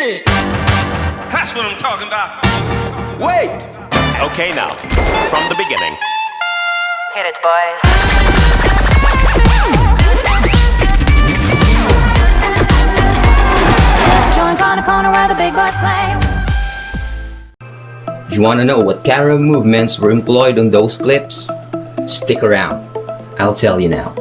shit. That's what I'm talking about. Wait. Okay, now, from the beginning. Hit it, boys. Joint on a corner where the big boys play. You wanna know what camera movements were employed on those clips? Stick around, I'll tell you now.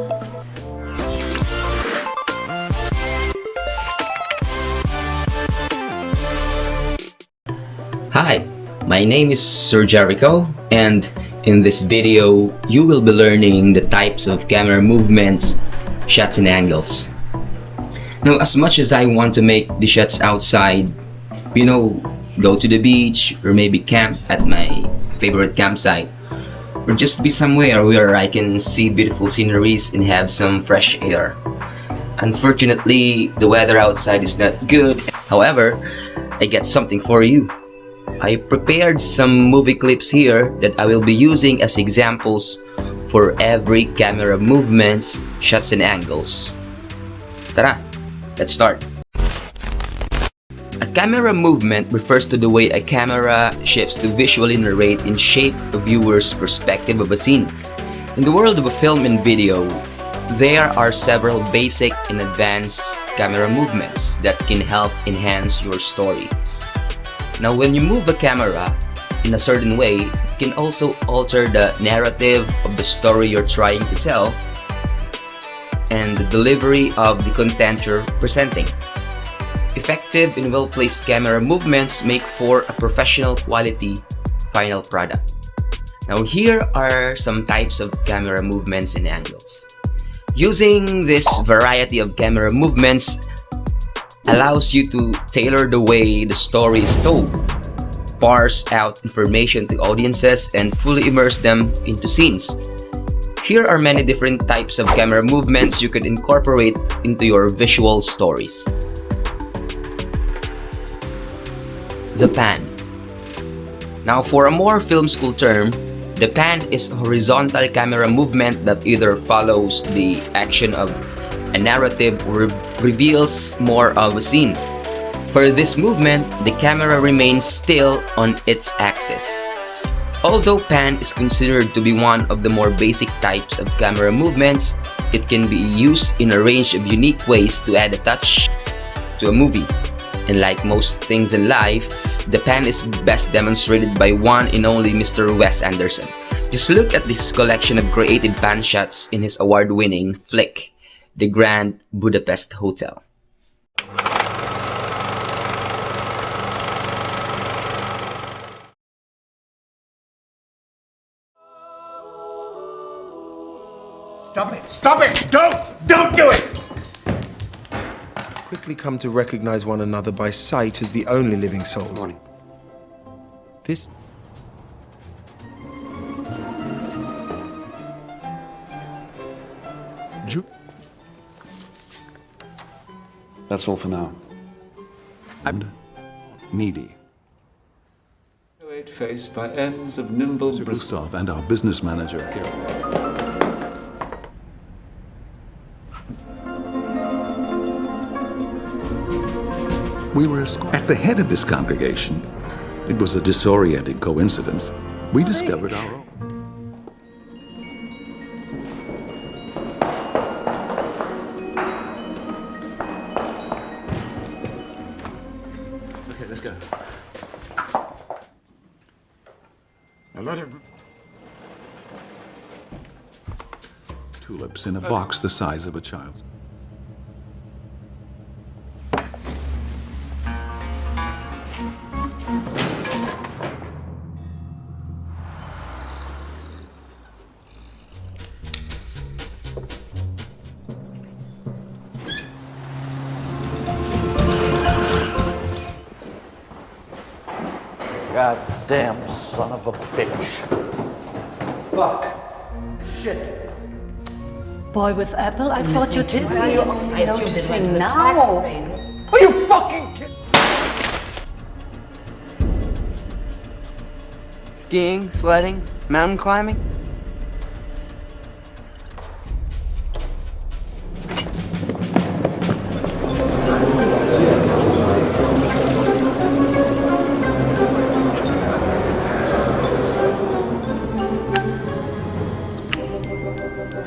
Hi, my name is Sir Jericho, and in this video, you will be learning the types of camera movements, shots and angles. Now, as much as I want to make the shots outside, go to the beach or maybe camp at my favorite campsite, or just be somewhere where I can see beautiful sceneries and have some fresh air. Unfortunately, the weather outside is not good. However, I got something for you. I prepared some movie clips here that I will be using as examples for every camera movements, shots and angles. Tara, let's start. A camera movement refers to the way a camera shifts to visually narrate and shape a viewer's perspective of a scene. In the world of a film and video, there are several basic and advanced camera movements that can help enhance your story. Now, when you move a camera in a certain way, it can also alter the narrative of the story you're trying to tell and the delivery of the content you're presenting. Effective and well-placed camera movements make for a professional quality final product. Now, here are some types of camera movements and angles. Using this variety of camera movements allows you to tailor the way the story is told, parse out information to audiences, and fully immerse them into scenes. Here are many different types of camera movements you could incorporate into your visual stories. The pan. Now, for a more film school term, the pan is a horizontal camera movement that either follows the action of a narrative or reveals more of a scene. For this movement, the camera remains still on its axis. Although pan is considered to be one of the more basic types of camera movements, it can be used in a range of unique ways to add a touch to a movie. And like most things in life, the pan is best demonstrated by one and only Mr. Wes Anderson. Just look at this collection of creative pan shots in his award-winning flick, The Grand Budapest Hotel. Stop it! Stop it! Don't do it! Quickly come to recognize one another by sight as the only living souls. Good morning. This... That's all for now. I'm needy. Faced by ends of nimble Gustav and our business manager here. We were at the head of this congregation. It was a disorienting coincidence. We discovered our own. Okay, let's go. Now let it... Tulips in a box the size of a child's. Goddamn son of a bitch. Fuck. Shit. Boy with apple, I thought you did. Why are you only noticing now? Are you fucking kidding? Skiing, sledding, mountain climbing.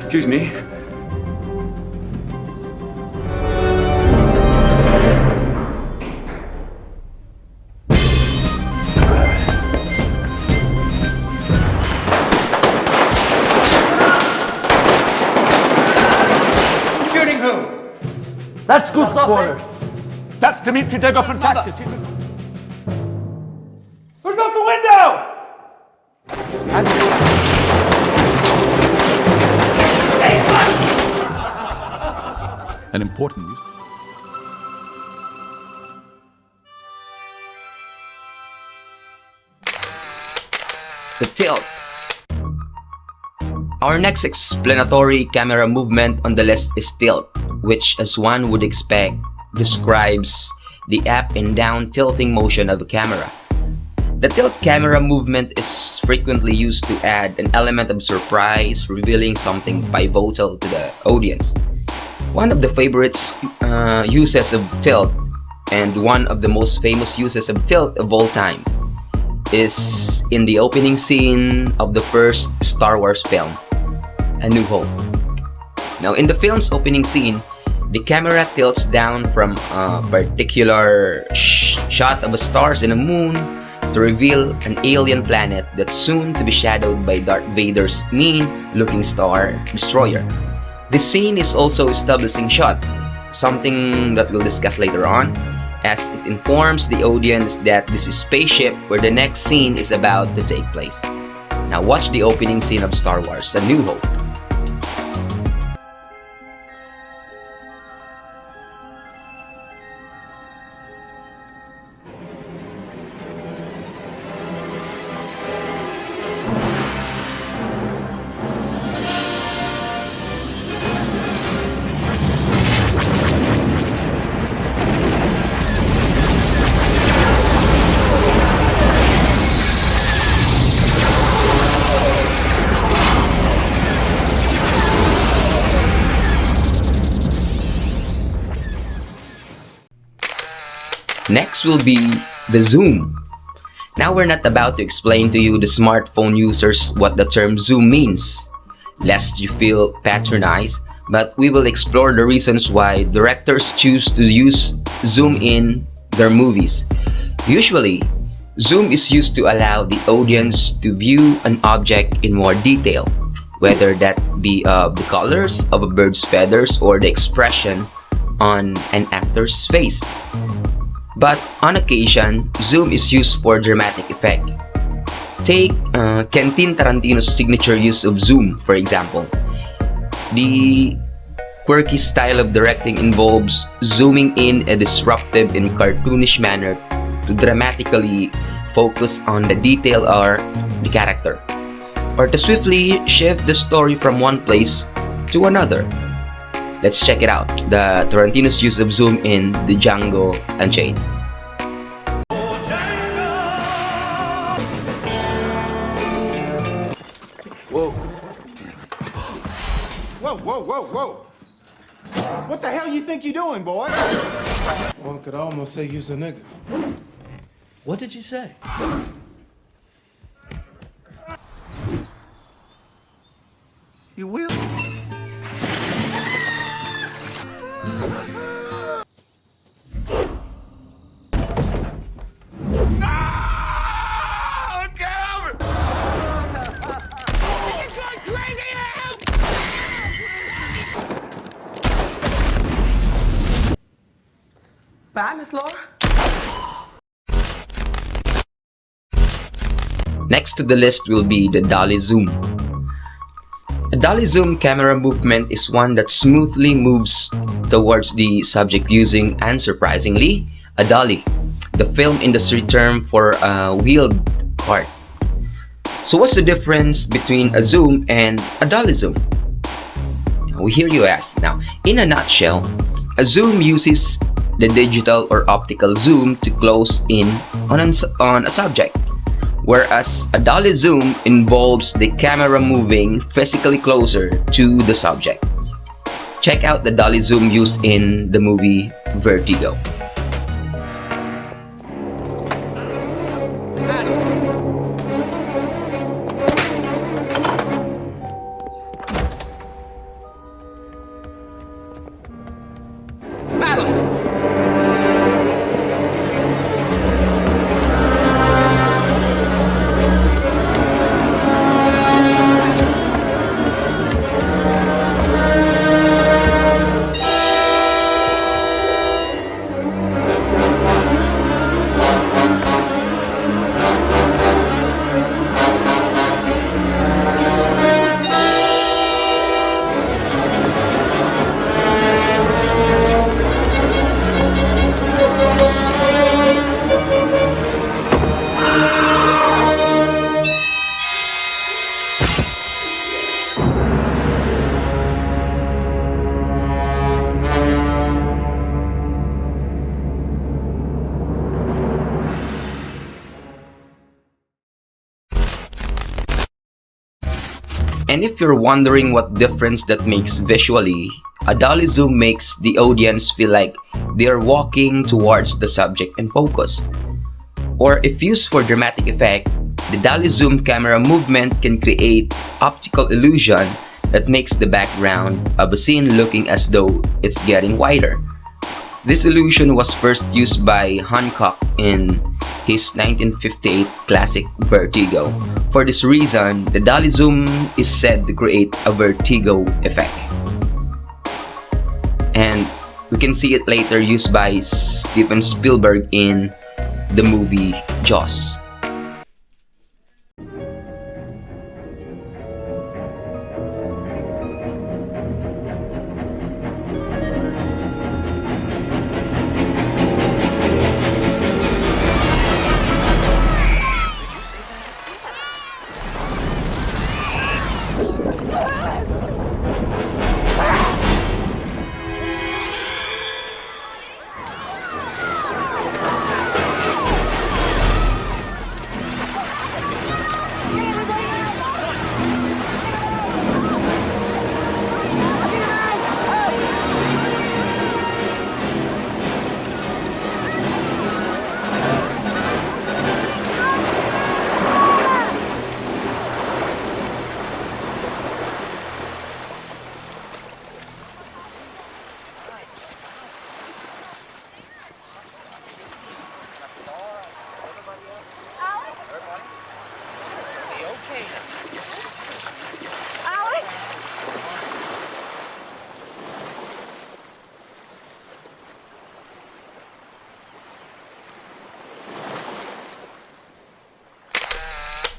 Excuse me. Shooting who? That's Gustav Corner. That's Dmitri Degov from Taxis. Who's out the window? An important use. The tilt. Our next explanatory camera movement on the list is tilt, which, as one would expect, describes the up and down tilting motion of a camera. The tilt camera movement is frequently used to add an element of surprise, revealing something pivotal to the audience. One of the favorites uses of tilt, and one of the most famous uses of tilt of all time, is in the opening scene of the first Star Wars film, A New Hope. Now, in the film's opening scene, the camera tilts down from a particular shot of the stars and a moon to reveal an alien planet that's soon to be shadowed by Darth Vader's mean-looking Star Destroyer. This scene is also establishing shot, something that we'll discuss later on, as it informs the audience that this is spaceship where the next scene is about to take place. Now watch the opening scene of Star Wars, A New Hope. Next will be the zoom. Now we're not about to explain to you, the smartphone users, what the term zoom means, lest you feel patronized, but we will explore the reasons why directors choose to use zoom in their movies. Usually, zoom is used to allow the audience to view an object in more detail, whether that be of the colors of a bird's feathers or the expression on an actor's face. But on occasion, zoom is used for dramatic effect. Take Quentin Tarantino's signature use of zoom, for example. The quirky style of directing involves zooming in a disruptive and cartoonish manner to dramatically focus on the detail or the character, or to swiftly shift the story from one place to another. Let's check it out, the Tarantino's use of zoom in the Django Unchained. Whoa. Whoa, whoa, whoa, whoa. What the hell you think you're doing, boy? One could almost say you's a nigga. What did you say? You will. Bye, Miss Laura. Next to the list will be the dolly zoom. A dolly zoom camera movement is one that smoothly moves towards the subject using, unsurprisingly, a dolly, the film industry term for a wheeled cart. So what's the difference between a zoom and a dolly zoom? We hear you ask. Now, in a nutshell, a zoom uses the digital or optical zoom to close in on a subject, whereas a dolly zoom involves the camera moving physically closer to the subject. Check out the dolly zoom used in the movie Vertigo. And if you're wondering what difference that makes visually, a dolly zoom makes the audience feel like they're walking towards the subject in focus. Or if used for dramatic effect, the dolly zoom camera movement can create optical illusion that makes the background of a scene looking as though it's getting wider. This illusion was first used by Hancock in his 1958 classic Vertigo. For this reason, the dolly zoom is said to create a vertigo effect. And we can see it later used by Steven Spielberg in the movie Jaws.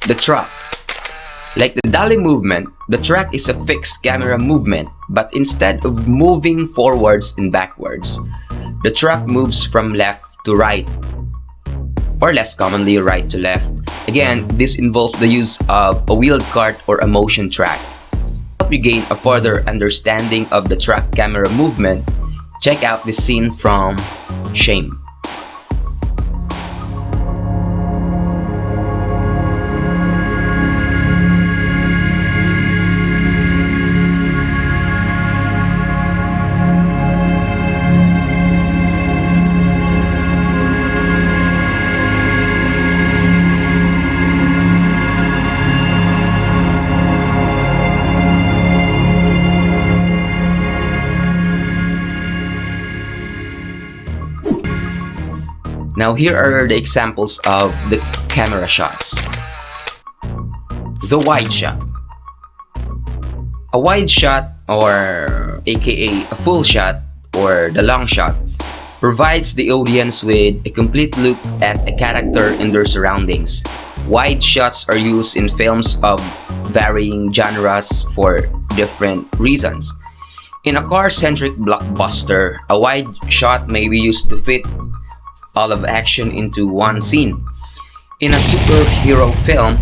The track. Like the dolly movement, the track is a fixed camera movement, but instead of moving forwards and backwards, the track moves from left to right, or less commonly right to left. Again, this involves the use of a wheeled cart or a motion track. To help you gain a further understanding of the track camera movement, check out this scene from Shame. Now here are the examples of the camera shots. The wide shot. A wide shot, or aka a full shot or the long shot, provides the audience with a complete look at a character and their surroundings. Wide shots are used in films of varying genres for different reasons. In a car-centric blockbuster, a wide shot may be used to fit all of action into one scene. In a superhero film,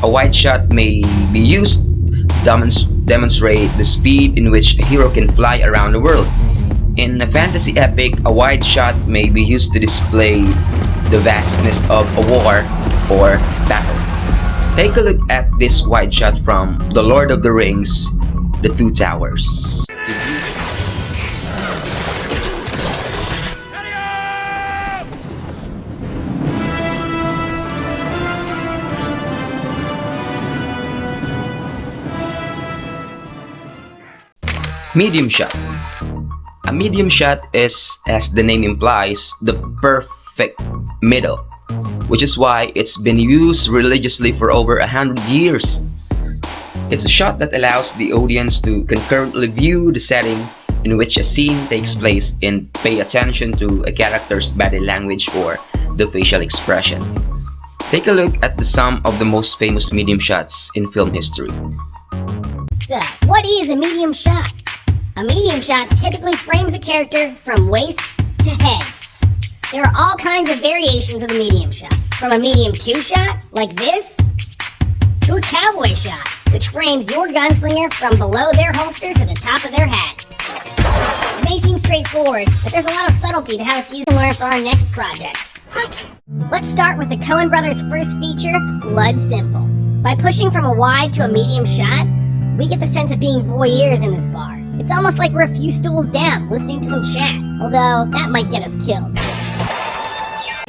a wide shot may be used to demonstrate the speed in which a hero can fly around the world. In a fantasy epic, a wide shot may be used to display the vastness of a war or battle. Take a look at this wide shot from The Lord of the Rings, The Two Towers. Medium shot. A medium shot is, as the name implies, the perfect middle, which is why it's been used religiously for over 100 years. It's a shot that allows the audience to concurrently view the setting in which a scene takes place and pay attention to a character's body language or the facial expression. Take a look at some of the most famous medium shots in film history. So, what is a medium shot? A medium shot typically frames a character from waist to head. There are all kinds of variations of the medium shot, from a medium 2 shot, like this, to a cowboy shot, which frames your gunslinger from below their holster to the top of their hat. It may seem straightforward, but there's a lot of subtlety to how it's used and learn for our next projects. Let's start with the Coen brothers' first feature, Blood Simple. By pushing from a wide to a medium shot, We get the sense of being voyeurs in this bar. It's almost like we're a few stools down, listening to them chat. Although, that might get us killed.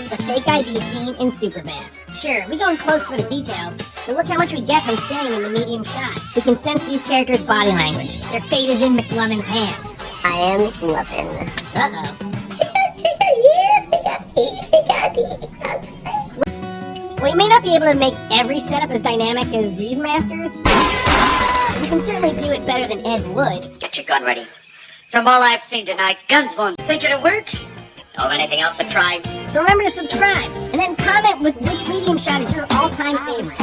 The fake ID scene in Superbad. Sure, we go in close for the details, but look how much we get from staying in the medium shot. We can sense these characters' body language. Their fate is in McLovin's hands. I am McLovin. Uh-oh. We may not be able to make every setup as dynamic as these masters. We can certainly do it better than Ed would. Get your gun ready. From all I've seen tonight, guns won't. Think it'll work? Know of anything else to try? So remember to subscribe, and then comment with which medium shot is your all-time favorite.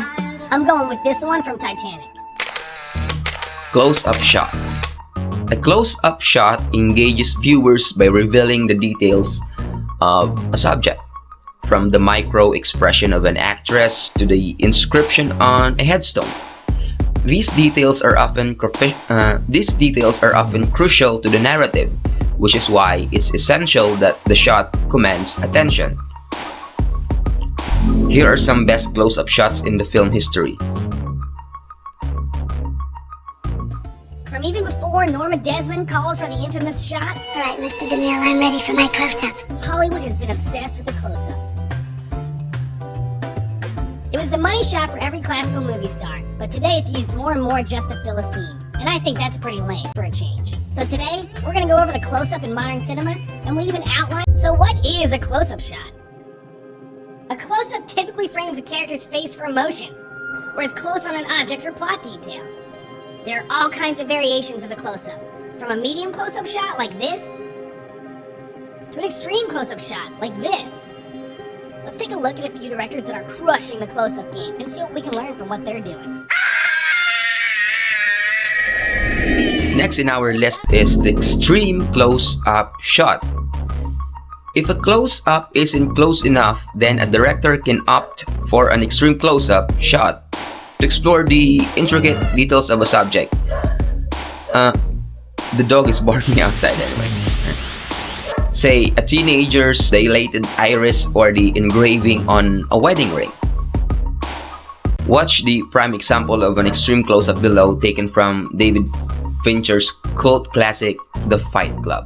I'm going with this one from Titanic. Close-up shot. A close-up shot engages viewers by revealing the details of a subject, from the micro-expression of an actress to the inscription on a headstone. These details are often crucial to the narrative, which is why it's essential that the shot commands attention. Here are some best close-up shots in the film history. From even before Norma Desmond called for the infamous shot. Alright, Mr. DeMille, I'm ready for my close-up. Hollywood has been obsessed with the close-up. It was the money shot for every classical movie star, but today it's used more and more just to fill a scene. And I think that's pretty lame for a change. So today, we're gonna go over the close-up in modern cinema, and we'll even outline. So what is a close-up shot? A close-up typically frames a character's face for emotion, or is close on an object for plot detail. There are all kinds of variations of the close-up, from a medium close-up shot like this, to an extreme close-up shot like this. Let's take a look at a few directors that are crushing the close-up game and see what we can learn from what they're doing. Next in our list is the extreme close-up shot. If a close-up isn't close enough, then a director can opt for an extreme close-up shot to explore the intricate details of a subject. The dog is barking outside anyway. Say, a teenager's dilated iris or the engraving on a wedding ring. Watch the prime example of an extreme close-up below, taken from David Fincher's cult classic, The Fight Club.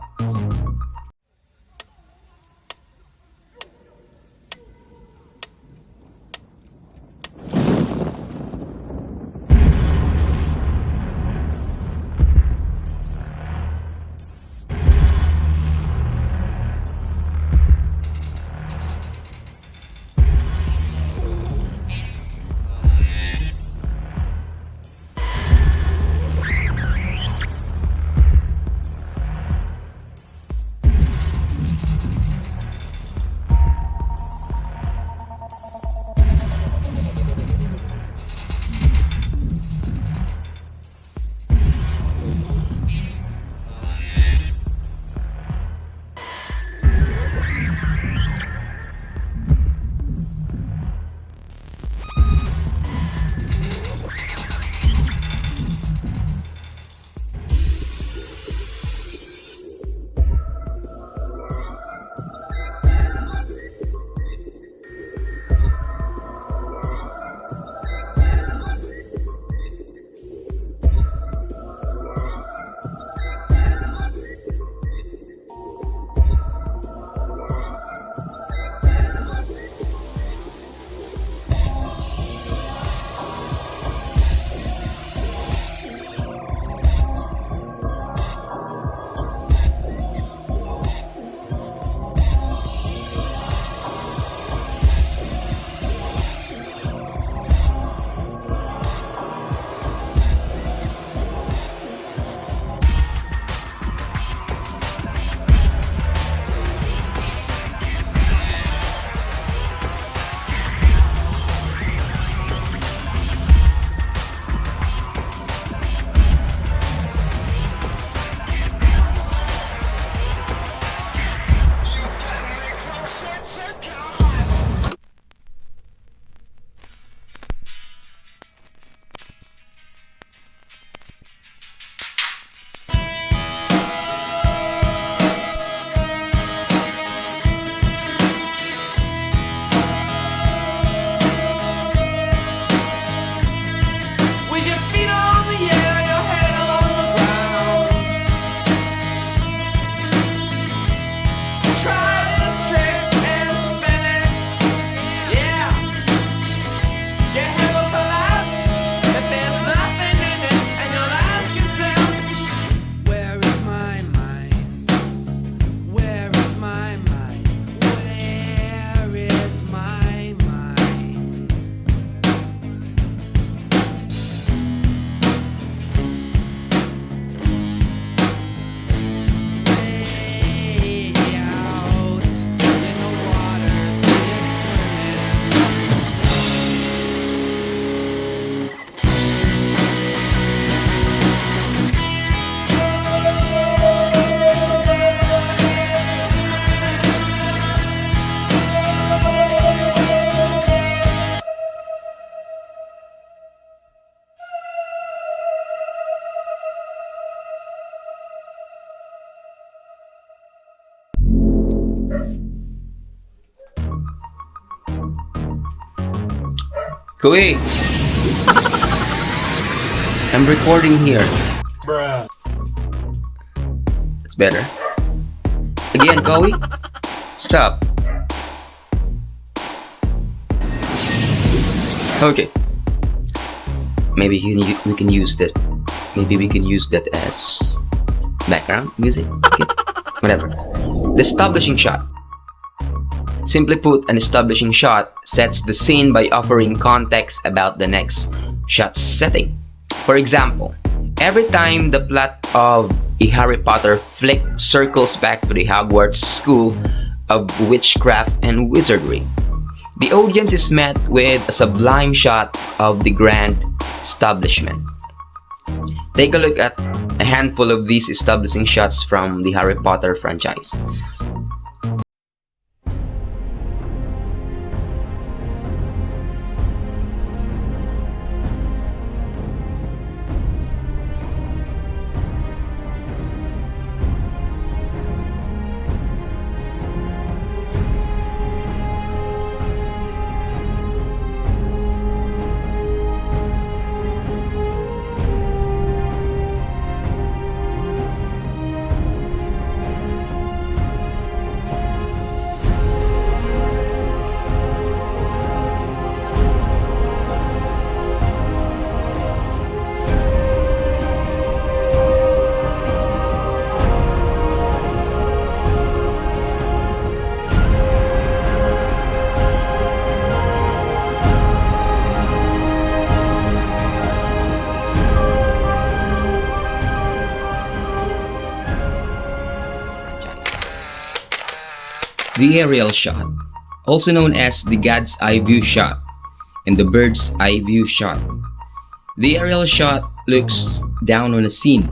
Kui! I'm recording here. Bruh. It's better. Again, Kui. Stop. Okay. Maybe we can use this. Maybe we can use that as background music. Okay. Whatever. The establishing shot. Simply put, an establishing shot sets the scene by offering context about the next shot's setting. For example, every time the plot of a Harry Potter flick circles back to the Hogwarts School of Witchcraft and Wizardry, the audience is met with a sublime shot of the grand establishment. Take a look at a handful of these establishing shots from the Harry Potter franchise. The aerial shot, also known as the God's eye view shot and the bird's eye view shot. The aerial shot looks down on a scene.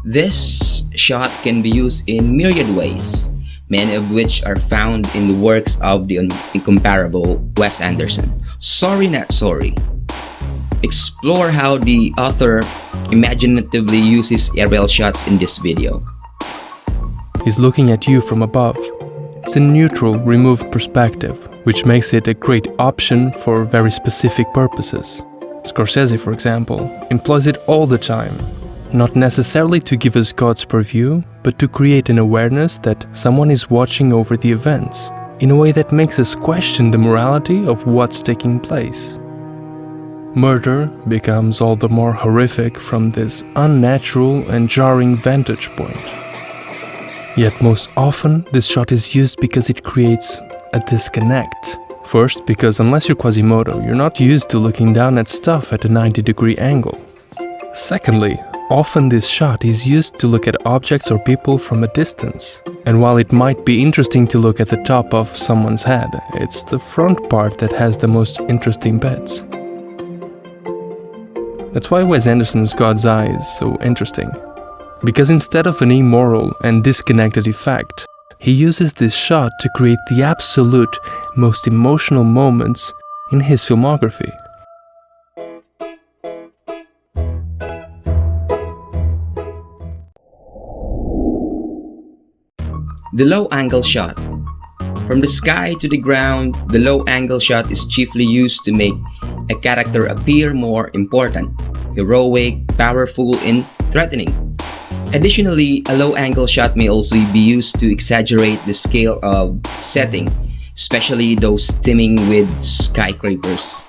This shot can be used in myriad ways, many of which are found in the works of the incomparable Wes Anderson. Sorry Not Sorry. Explore how the author imaginatively uses aerial shots in this video. He's looking at you from above. It's a neutral, removed perspective, which makes it a great option for very specific purposes. Scorsese, for example, employs it all the time, not necessarily to give us God's purview, but to create an awareness that someone is watching over the events, in a way that makes us question the morality of what's taking place. Murder becomes all the more horrific from this unnatural and jarring vantage point. Yet most often, this shot is used because it creates a disconnect. First, because unless you're Quasimodo, you're not used to looking down at stuff at a 90-degree angle. Secondly, often this shot is used to look at objects or people from a distance. And while it might be interesting to look at the top of someone's head, it's the front part that has the most interesting bits. That's why Wes Anderson's God's Eye is so interesting. Because instead of an immoral and disconnected effect, he uses this shot to create the absolute most emotional moments in his filmography. The low-angle shot. From the sky to the ground, the low-angle shot is chiefly used to make a character appear more important, heroic, powerful, and threatening. Additionally, a low-angle shot may also be used to exaggerate the scale of setting, especially those teeming with skyscrapers.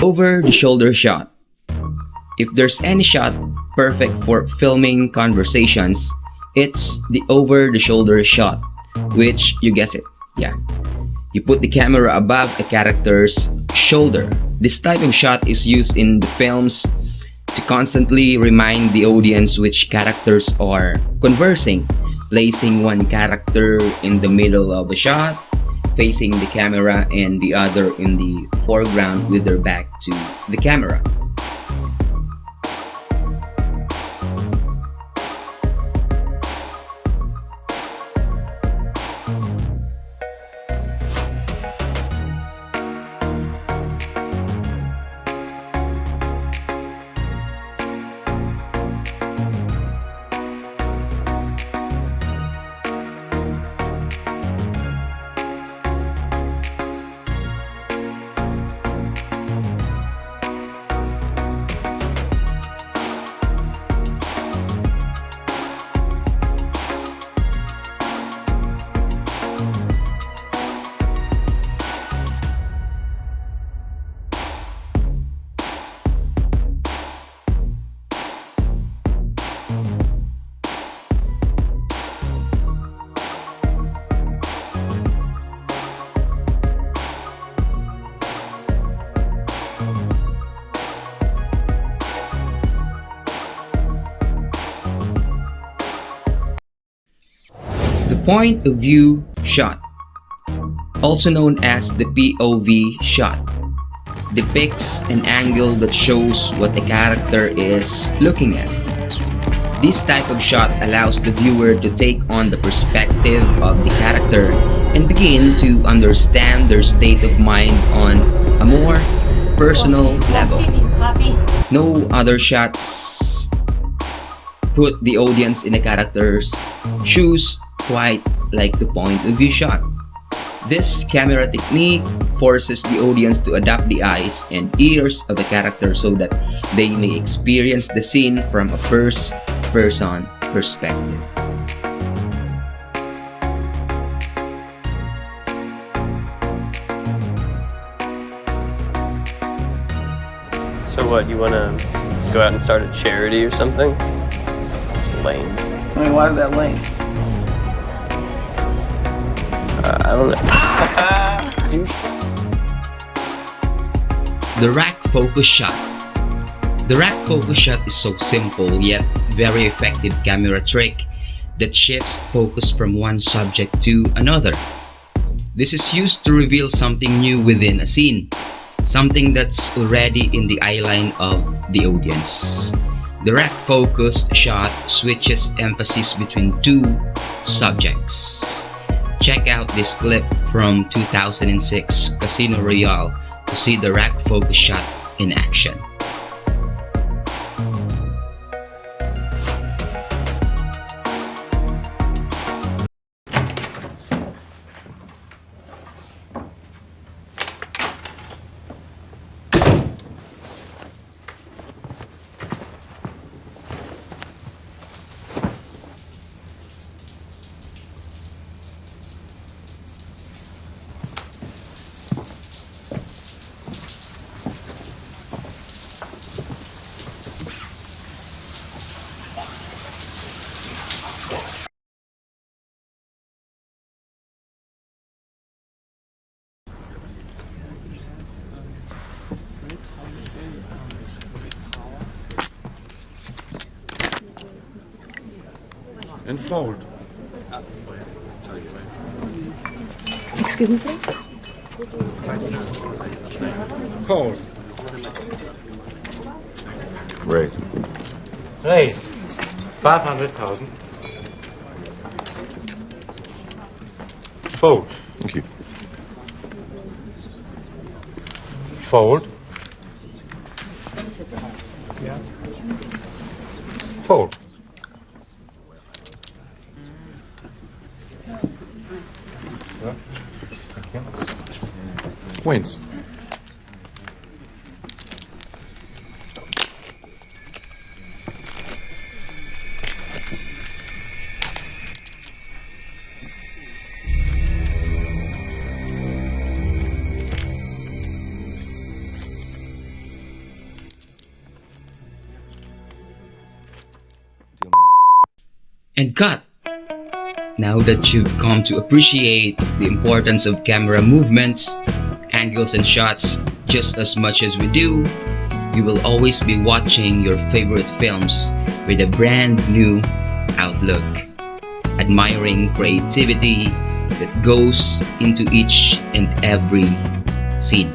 over-the-shoulder shot. If there's any shot perfect for filming conversations, it's the over-the-shoulder shot, which, you guess it, yeah. You put the camera above a character's shoulder. This type of shot is used in the films to constantly remind the audience which characters are conversing, placing one character in the middle of a shot, facing the camera, and the other in the foreground with their back to the camera. The point of view shot, also known as the POV shot, depicts an angle that shows what the character is looking at. This type of shot allows the viewer to take on the perspective of the character and begin to understand their state of mind on a more personal level. No other shots put the audience in a character's shoes quite like the point of view shot. This camera technique forces the audience to adapt the eyes and ears of the character so that they may experience the scene from a first-person perspective. So what, you want to go out and start a charity or something? It's lame. I mean, why is that lame? I don't know. The rack focus shot. The rack focus shot is so simple yet very effective camera trick that shifts focus from one subject to another. This is used to reveal something new within a scene, something that's already in the eyeline of the audience. The rack focus shot switches emphasis between two subjects. Check out this clip from 2006 Casino Royale to see the rack focus shot in action. And fold. Excuse me, please. Fold. Raise. Raise. 500,000. Fold. Thank you. Fold. Fold. Wins. and cut. Now that you've come to appreciate the importance of camera movements, angles and shots just as much as we do, you will always be watching your favorite films with a brand new outlook, admiring creativity that goes into each and every scene.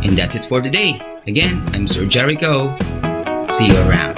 And that's it for today. Again, I'm Sir Jericho. See you around.